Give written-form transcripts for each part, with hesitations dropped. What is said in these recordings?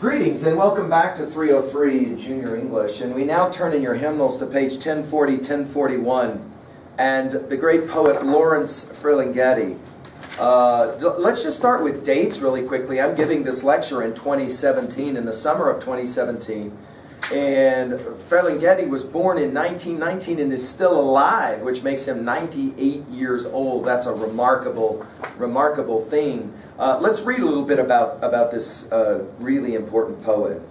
Greetings and welcome back to 303 Junior English, and we now turn in your hymnals to page 1040, 1041, and the great poet Lawrence Ferlinghetti. Let's just start with dates really quickly. I'm giving this lecture in 2017, in the summer of 2017, and Ferlinghetti was born in 1919 and is still alive, which makes him 98 years old. That's a remarkable thing. Let's read a little bit about this really important poet.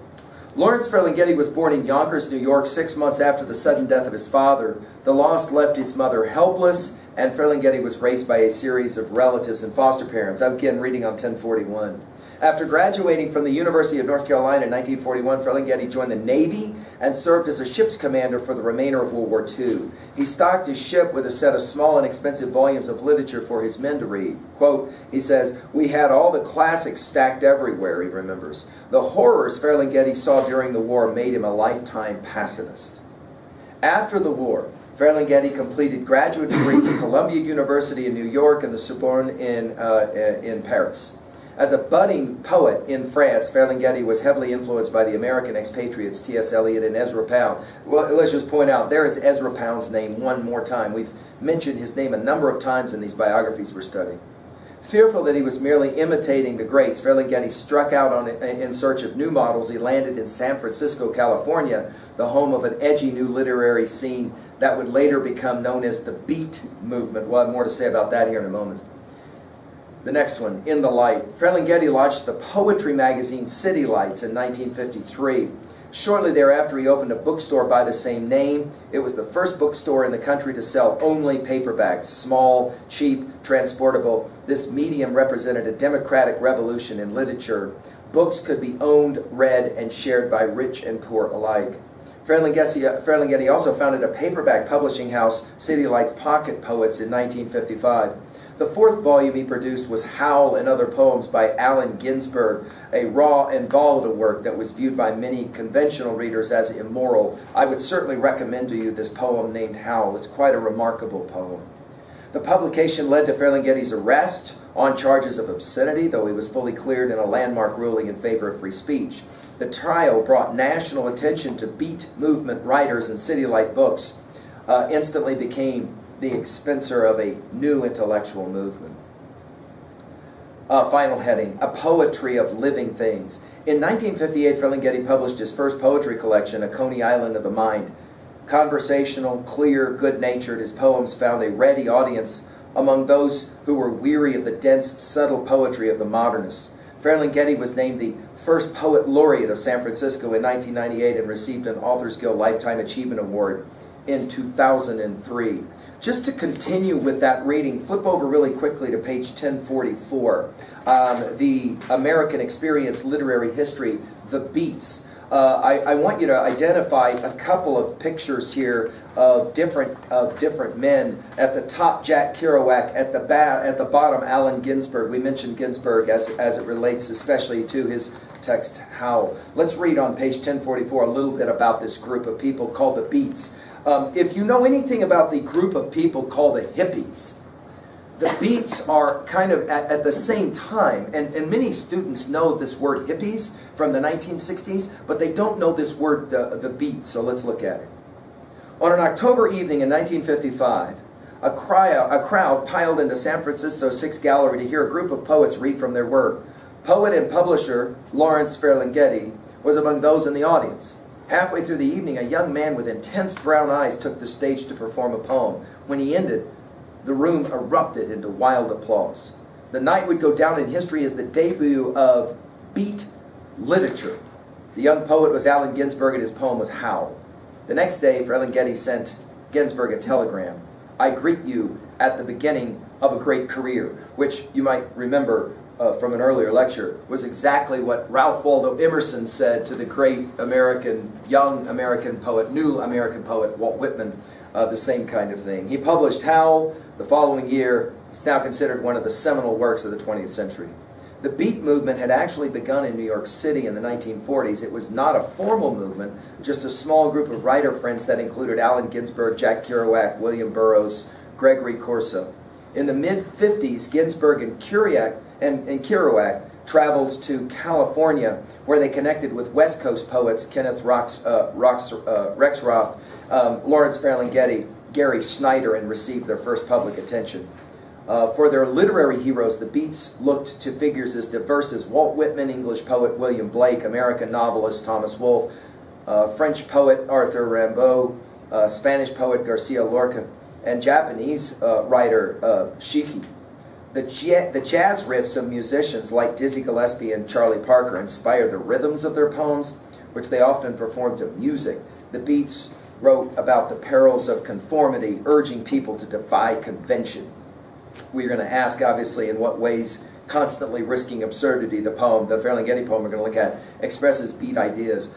Lawrence Ferlinghetti was born in Yonkers, New York, 6 months after the sudden death of his father. The loss left his mother helpless, and Ferlinghetti was raised by a series of relatives and foster parents. I'm again reading on 1041. After graduating from the University of North Carolina in 1941, Ferlinghetti joined the Navy and served as a ship's commander for the remainder of World War II. He stocked his ship with a set of small and expensive volumes of literature for his men to read. Quote, he says, "We had all the classics stacked everywhere," he remembers. The horrors Ferlinghetti saw during the war made him a lifetime pacifist. After the war, Ferlinghetti completed graduate degrees at Columbia University in New York and the Sorbonne in Paris. As a budding poet in France, Ferlinghetti was heavily influenced by the American expatriates T.S. Eliot and Ezra Pound. Well, let's just point out, there is Ezra Pound's name one more time. We've mentioned his name a number of times in these biographies we're studying. Fearful that he was merely imitating the greats, Ferlinghetti struck out in search of new models. He landed in San Francisco, California, the home of an edgy new literary scene that would later become known as the Beat movement. We'll have more to say about that here in a moment. The next one, In the Light. Ferlinghetti launched the poetry magazine City Lights in 1953. Shortly thereafter, he opened a bookstore by the same name. It was the first bookstore in the country to sell only paperbacks, small, cheap, transportable. This medium represented a democratic revolution in literature. Books could be owned, read, and shared by rich and poor alike. Ferlinghetti also founded a paperback publishing house, City Lights Pocket Poets, in 1955. The fourth volume he produced was Howl and Other Poems by Allen Ginsberg, a raw and volatile work that was viewed by many conventional readers as immoral. I would certainly recommend to you this poem named Howl. It's quite a remarkable poem. The publication led to Ferlinghetti's arrest on charges of obscenity, though he was fully cleared in a landmark ruling in favor of free speech. The trial brought national attention to Beat movement writers, and City Light Books instantly became the expenser of a new intellectual movement. Final heading, A Poetry of Living Things. In 1958, Ferlinghetti published his first poetry collection, A Coney Island of the Mind. Conversational, clear, good-natured, his poems found a ready audience among those who were weary of the dense, subtle poetry of the modernists. Ferlinghetti was named the first poet laureate of San Francisco in 1998 and received an Authors Guild Lifetime Achievement Award in 2003. Just to continue with that reading, flip over really quickly to page 1044. The American Experience Literary History, The Beats. I want you to identify a couple of pictures here of different men. At the top, Jack Kerouac. At the bottom, Allen Ginsberg. We mentioned Ginsberg as it relates especially to his text, Howl. Let's read on page 1044 a little bit about this group of people called the Beats. If you know anything about the group of people called the hippies, the Beats are kind of at the same time, and many students know this word hippies from the 1960s, but they don't know this word, the Beats, so let's look at it. On an October evening in 1955, a crowd piled into San Francisco's Sixth Gallery to hear a group of poets read from their work. Poet and publisher Lawrence Ferlinghetti was among those in the audience. Halfway through the evening, a young man with intense brown eyes took the stage to perform a poem. When he ended, the room erupted into wild applause. The night would go down in history as the debut of Beat literature. The young poet was Allen Ginsberg, and his poem was Howl. The next day, Ferlinghetti sent Ginsberg a telegram. "I greet you at the beginning of a great career," which you might remember from an earlier lecture, was exactly what Ralph Waldo Emerson said to the great young American poet, new American poet, Walt Whitman, the same kind of thing. He published Howl the following year. It's now considered one of the seminal works of the 20th century. The Beat movement had actually begun in New York City in the 1940s. It was not a formal movement, just a small group of writer friends that included Allen Ginsberg, Jack Kerouac, William Burroughs, Gregory Corso. In the mid-50s, Ginsberg and Kerouac traveled to California, where they connected with West Coast poets Kenneth Rexroth, Lawrence Ferlinghetti, Gary Snyder, and received their first public attention. For their literary heroes, the Beats looked to figures as diverse as Walt Whitman, English poet William Blake, American novelist Thomas Wolfe, French poet Arthur Rimbaud, Spanish poet Garcia Lorca, and Japanese writer Shiki. The jazz riffs of musicians like Dizzy Gillespie and Charlie Parker inspire the rhythms of their poems, which they often perform to music. The Beats wrote about the perils of conformity, urging people to defy convention. We're going to ask, obviously, in what ways Constantly Risking Absurdity, the poem, the Ferlinghetti poem we're going to look at, expresses beat ideas.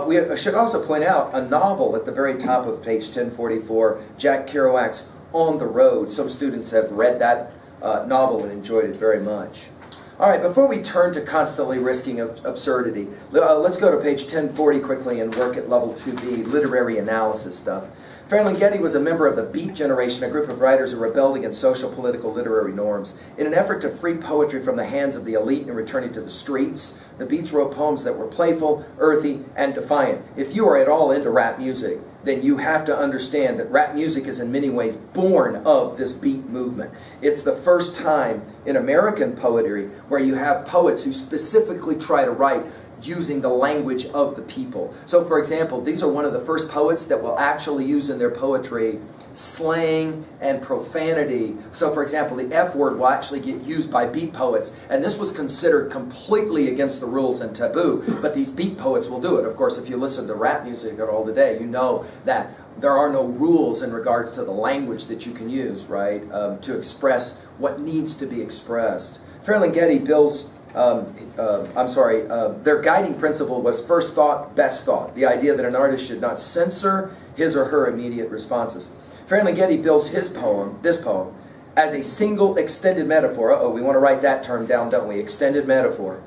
We should also point out a novel at the very top of page 1044, Jack Kerouac's On the Road. Some students have read that novel and enjoyed it very much. All right, before we turn to Constantly Risking Absurdity, let's go to page 1040 quickly and work at level 2B, literary analysis stuff. Ferlinghetti was a member of the Beat generation, a group of writers who rebelled against social, political, literary norms. In an effort to free poetry from the hands of the elite and return it to the streets, the Beats wrote poems that were playful, earthy, and defiant. If you are at all into rap music, then you have to understand that rap music is in many ways born of this beat movement. It's the first time in American poetry where you have poets who specifically try to write using the language of the people. So for example, these are one of the first poets that will actually use in their poetry slang and profanity. So for example, the F word will actually get used by beat poets, and this was considered completely against the rules and taboo, but these beat poets will do it. Of course, if you listen to rap music at all today, you know that there are no rules in regards to the language that you can use, right, to express what needs to be expressed. Ferlinghetti builds their guiding principle was first thought, best thought. The idea that an artist should not censor his or her immediate responses. Ferlinghetti builds this poem, as a single extended metaphor. Uh-oh, we want to write that term down, don't we? Extended metaphor.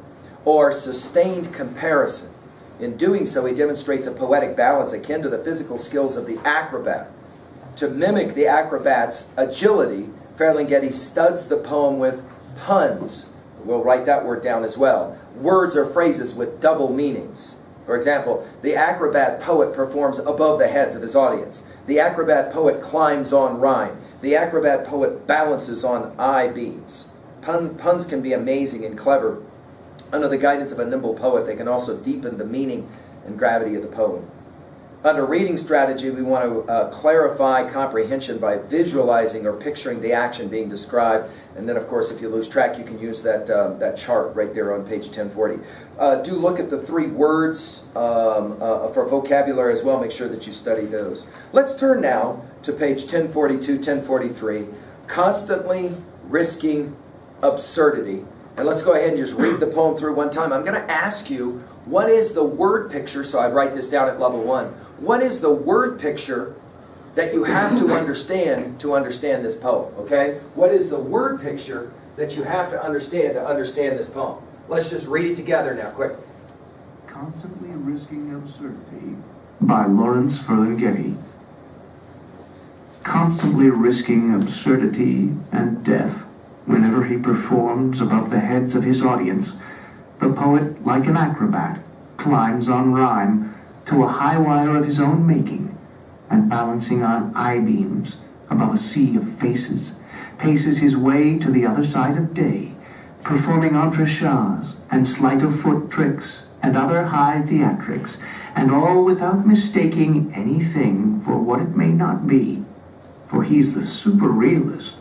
Or sustained comparison. In doing so, he demonstrates a poetic balance akin to the physical skills of the acrobat. To mimic the acrobat's agility, Ferlinghetti studs the poem with puns. We'll write that word down as well. Words or phrases with double meanings. For example, the acrobat poet performs above the heads of his audience. The acrobat poet climbs on rhyme. The acrobat poet balances on I-beams. Puns can be amazing and clever. Under the guidance of a nimble poet, they can also deepen the meaning and gravity of the poem. Under reading strategy, we want to clarify comprehension by visualizing or picturing the action being described. And then, of course, if you lose track, you can use that chart right there on page 1040. Do look at the 3 words for vocabulary as well. Make sure that you study those. Let's turn now to page 1042, 1043, Constantly Risking Absurdity. And let's go ahead and just read the poem through one time. I'm going to ask you, what is the word picture? So I write this down at level 1. What is the word picture that you have to understand this poem? Okay? What is the word picture that you have to understand this poem? Let's just read it together now, quickly. Constantly Risking Absurdity by Lawrence Ferlinghetti. Constantly risking absurdity and death whenever he performs above the heads of his audience, the poet, like an acrobat, climbs on rhyme to a high wire of his own making, and balancing on I-beams above a sea of faces, paces his way to the other side of day, performing entrechats and sleight-of-foot tricks and other high theatrics, and all without mistaking anything for what it may not be, for he's the super-realist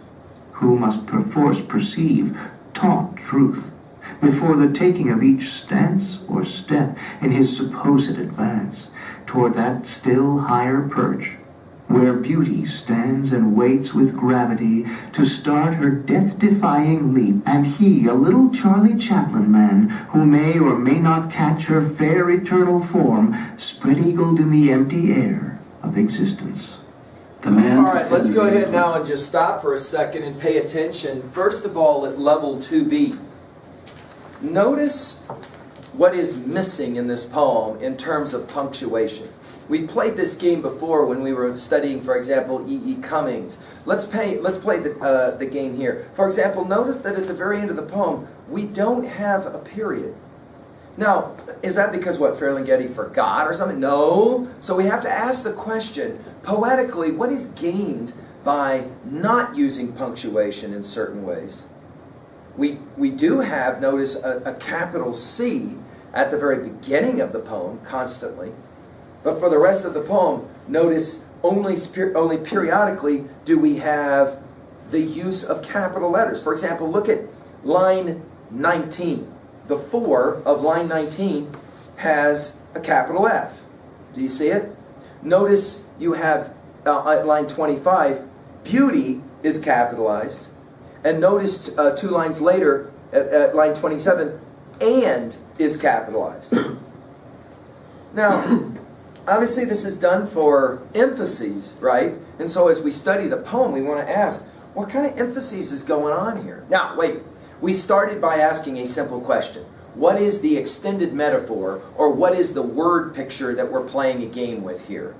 who must perforce perceive taught truth before the taking of each stance or step in his supposed advance toward that still higher perch, where beauty stands and waits with gravity to start her death-defying leap, and he, a little Charlie Chaplin man, who may or may not catch her fair eternal form, spread-eagled in the empty air of existence. All right, let's go ahead now and just stop for a second and pay attention. First of all, at level 2B. Notice what is missing in this poem in terms of punctuation. We played this game before when we were studying, for example, E. Cummings. Let's play the game here. For example, notice that at the very end of the poem, we don't have a period. Now, is that because what, Ferlinghetti forgot or something? No. So we have to ask the question, poetically, what is gained by not using punctuation in certain ways? We do have, notice, a capital C at the very beginning of the poem, constantly. But for the rest of the poem, notice only periodically do we have the use of capital letters. For example, look at line 19. The 4 of line 19 has a capital F. Do you see it? Notice you have at line 25, beauty is capitalized. And notice 2 lines later, at line 27, and is capitalized. Now, obviously this is done for emphases, right? And so as we study the poem, we want to ask, what kind of emphasis is going on here? Now, wait. We started by asking a simple question. What is the extended metaphor, or what is the word picture that we're playing a game with here?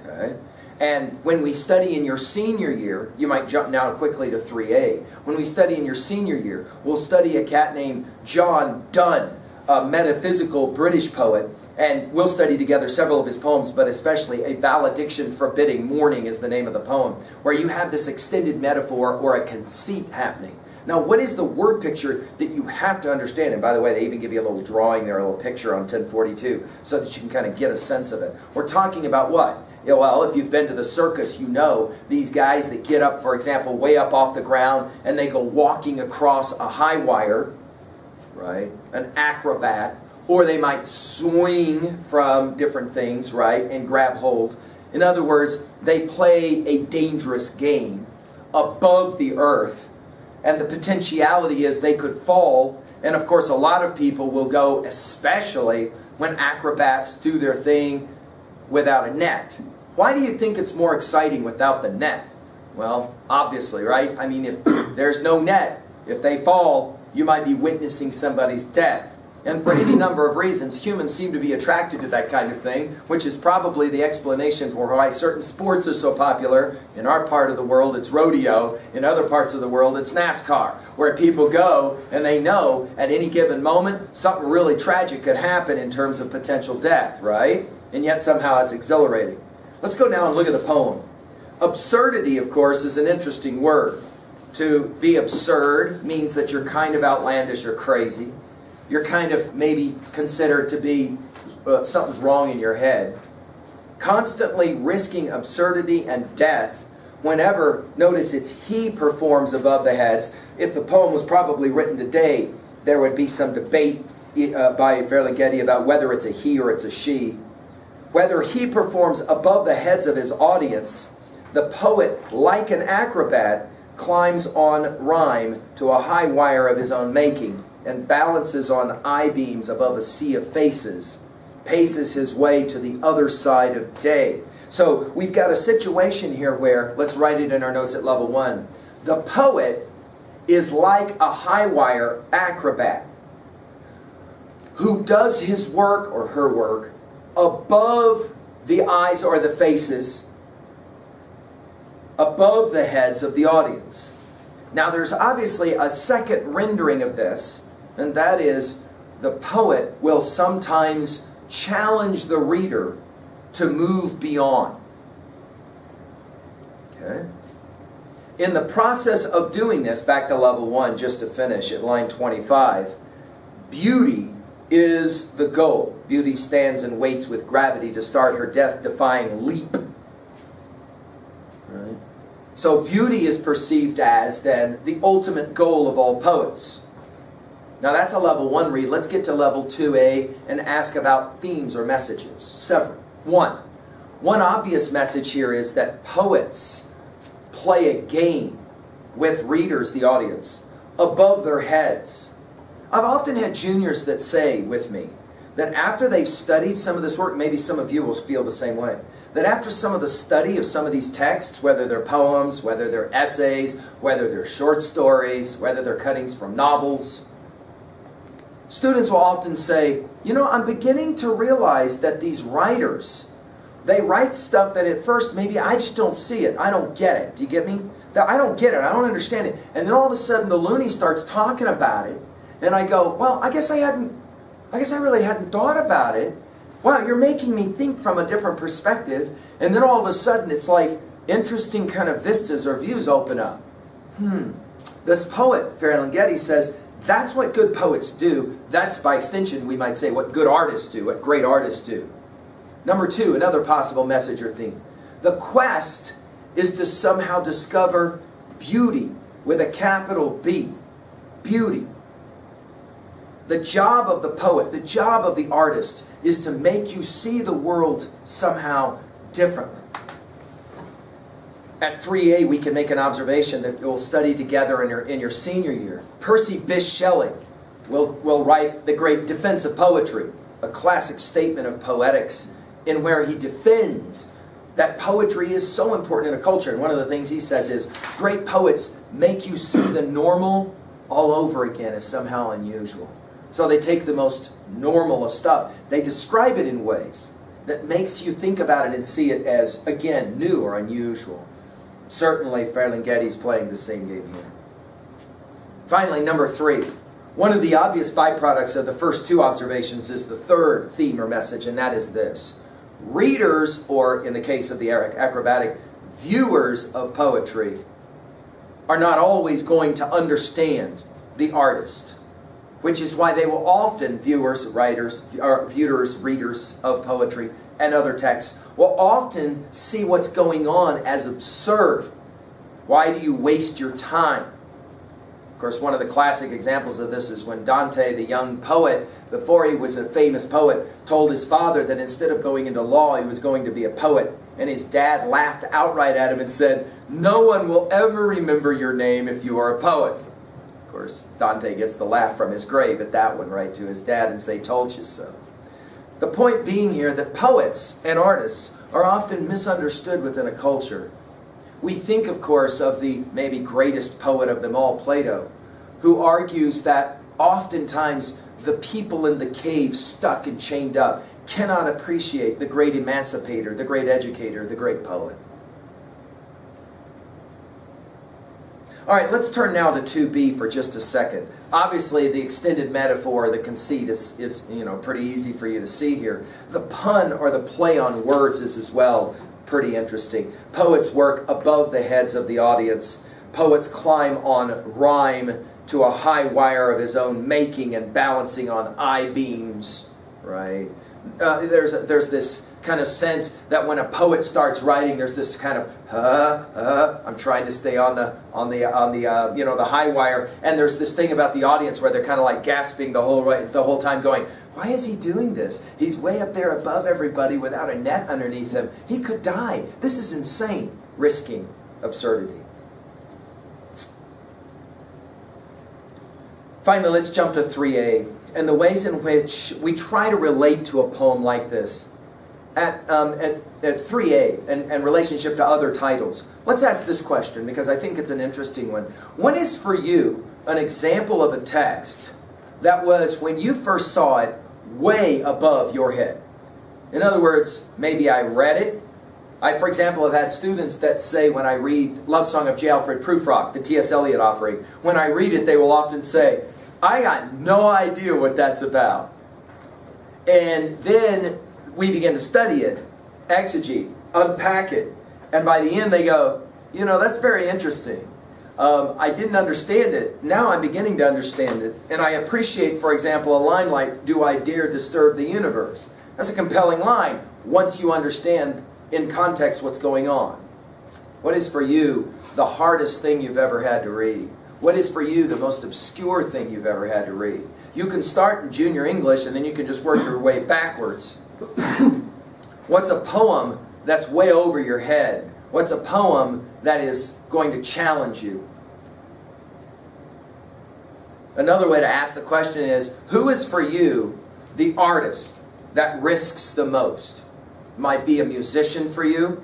Okay. And when we study in your senior year, you might jump now quickly to 3A. When we study in your senior year, we'll study a cat named John Donne, a metaphysical British poet, and we'll study together several of his poems, but especially A Valediction Forbidding Morning is the name of the poem, where you have this extended metaphor or a conceit happening. Now, what is the word picture that you have to understand? And by the way, they even give you a little drawing there, a little picture on 1042, so that you can kind of get a sense of it. We're talking about what? Yeah, well, if you've been to the circus, you know these guys that get up, for example, way up off the ground, and they go walking across a high wire, right? An acrobat. Or they might swing from different things, right, and grab hold. In other words, they play a dangerous game above the earth. And the potentiality is they could fall. And of course, a lot of people will go, especially when acrobats do their thing without a net. Why do you think it's more exciting without the net? Well, obviously, right? I mean, if there's no net, if they fall, you might be witnessing somebody's death. And for any number of reasons, humans seem to be attracted to that kind of thing, which is probably the explanation for why certain sports are so popular. In our part of the world, it's rodeo. In other parts of the world, it's NASCAR, where people go and they know at any given moment something really tragic could happen in terms of potential death, right? And yet somehow it's exhilarating. Let's go now and look at the poem. Absurdity, of course, is an interesting word. To be absurd means that you're kind of outlandish or crazy. You're kind of maybe considered to be something's wrong in your head. Constantly risking absurdity and death whenever, notice it's he performs above the heads. If the poem was probably written today, there would be some debate by Ferlinghetti about whether it's a he or it's a she. Whether he performs above the heads of his audience, the poet, like an acrobat, climbs on rhyme to a high wire of his own making, and balances on I-beams above a sea of faces, paces his way to the other side of day. So we've got a situation here where, let's write it in our notes at level 1, the poet is like a high wire acrobat who does his work or her work above the eyes or the faces, above the heads of the audience. Now there's obviously a second rendering of this, and that is the poet will sometimes challenge the reader to move beyond. Okay? In the process of doing this, back to level 1, just to finish at line 25, beauty is the goal. Beauty stands and waits with gravity to start her death-defying leap. Right? So beauty is perceived as, then, the ultimate goal of all poets. Now that's a level 1 read. Let's get to level 2A and ask about themes or messages. Several. One obvious message here is that poets play a game with readers, the audience, above their heads. I've often had juniors that say with me that after they've studied some of this work, maybe some of you will feel the same way, that after some of the study of some of these texts, whether they're poems, whether they're essays, whether they're short stories, whether they're cuttings from novels, students will often say, you know, I'm beginning to realize that these writers They write stuff that at first maybe I just don't see it. I don't get it. Do you get me? That I don't get it. I don't understand it. And then all of a sudden the loony starts talking about it. And I go, well, I guess I really hadn't thought about it. Wow, you're making me think from a different perspective. And then all of a sudden it's like interesting kind of vistas or views open up. This poet, Ferlinghetti, says that's what good poets do. That's, by extension, we might say, what good artists do, what great artists do. Number two, another possible message or theme. The quest is to somehow discover beauty with a capital B. Beauty. The job of the poet, the job of the artist, is to make you see the world somehow differently. At 3A, we can make an observation that you'll study together in your senior year. Percy Bysshe Shelley will write the great Defense of Poetry, a classic statement of poetics, in where he defends that poetry is so important in a culture. And one of the things he says is, great poets make you see the normal all over again as somehow unusual. So they take the most normal of stuff. They describe it in ways that makes you think about it and see it as, again, new or unusual. Certainly, Ferlinghetti's playing the same game here. Finally, number three. One of the obvious byproducts of the first two observations is the third theme or message, and that is this. Readers, or in the case of the acrobatic, viewers of poetry, are not always going to understand the artist, which is why they will often, readers of poetry and other texts, will often see what's going on as absurd. Why do you waste your time? Of course, one of the classic examples of this is when Dante, the young poet, before he was a famous poet, told his father that instead of going into law, he was going to be a poet. And his dad laughed outright at him and said, "No one will ever remember your name if you are a poet." Of course, Dante gets the laugh from his grave at that one, right, to his dad and say, "Told you so." The point being here that poets and artists are often misunderstood within a culture. We think, of course, of the maybe greatest poet of them all, Plato, who argues that oftentimes the people in the cave, stuck and chained up, cannot appreciate the great emancipator, the great educator, the great poet. All right, let's turn now to 2B for just a second. Obviously, the extended metaphor, the conceit is pretty easy for you to see here. The pun or the play on words is as well pretty interesting. Poets work above the heads of the audience. Poets climb on rhyme to a high wire of his own making and balancing on I-beams, right? There's this kind of sense that when a poet starts writing, there's this kind of I'm trying to stay on the high wire, and there's this thing about the audience where they're kind of like gasping the whole time, going, "Why is he doing this? He's way up there above everybody without a net underneath him. He could die. This is insane." Risking absurdity. Finally, let's jump to 3A and the ways in which we try to relate to a poem like this. At 3A and relationship to other titles, let's ask this question because I think it's an interesting one. What is for you an example of a text that was, when you first saw it, way above your head? In other words, maybe I read it. I, for example, have had students that say when I read Love Song of J. Alfred Prufrock, the T.S. Eliot offering, when I read it, they will often say, "I got no idea what that's about." And then we begin to study it, exegete, unpack it, and by the end they go, that's very interesting. I didn't understand it. Now I'm beginning to understand it. And I appreciate, for example, a line like, "Do I dare disturb the universe?" That's a compelling line once you understand in context what's going on. What is for you the hardest thing you've ever had to read? What is for you the most obscure thing you've ever had to read? You can start in junior English and then you can just work your way backwards. What's a poem that's way over your head? What's a poem that is going to challenge you? Another way to ask the question is, who is for you the artist that risks the most? Might be a musician for you,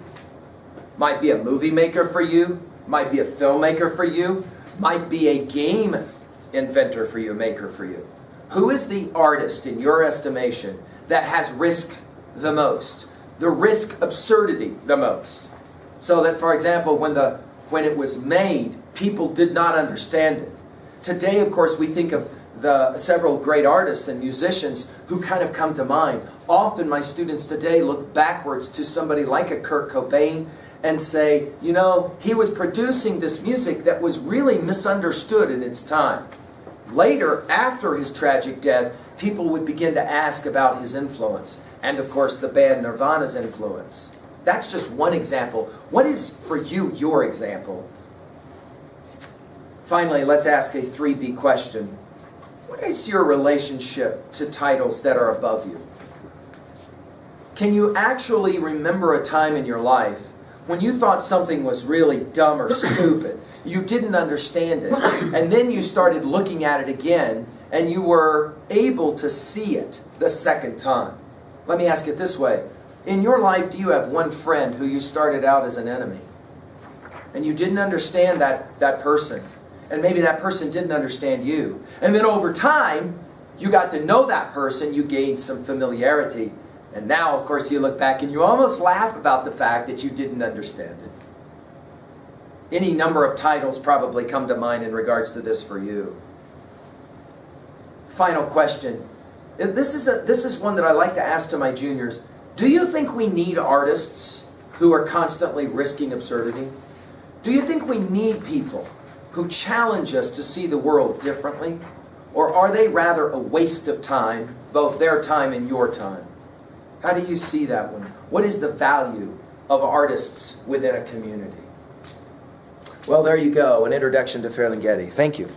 might be a movie maker for you, might be a filmmaker for you, might be a game inventor for you, maker for you. Who is the artist in your estimation that has risked the most? the risk absurdity the most. So that, for example, when it was made, people did not understand it. Today, of course, we think of the several great artists and musicians who kind of come to mind. Often my students today look backwards to somebody like a Kurt Cobain and say, you know, he was producing this music that was really misunderstood in its time. Later, after his tragic death, people would begin to ask about his influence, and of course the band Nirvana's influence. That's just one example. What is, for you, your example? Finally, let's ask a 3B question. What is your relationship to titles that are above you? Can you actually remember a time in your life when you thought something was really dumb or stupid, you didn't understand it, and then you started looking at it again, and you were able to see it the second time? Let me ask it this way. In your life, do you have one friend who you started out as an enemy? And you didn't understand that person. And maybe that person didn't understand you. And then over time, you got to know that person, you gained some familiarity. And now, of course, you look back and you almost laugh about the fact that you didn't understand it. Any number of titles probably come to mind in regards to this for you. Final question. This is one that I like to ask to my juniors. Do you think we need artists who are constantly risking absurdity? Do you think we need people who challenge us to see the world differently? Or are they rather a waste of time, both their time and your time? How do you see that one? What is the value of artists within a community? Well, there you go, an introduction to Ferlinghetti. Thank you.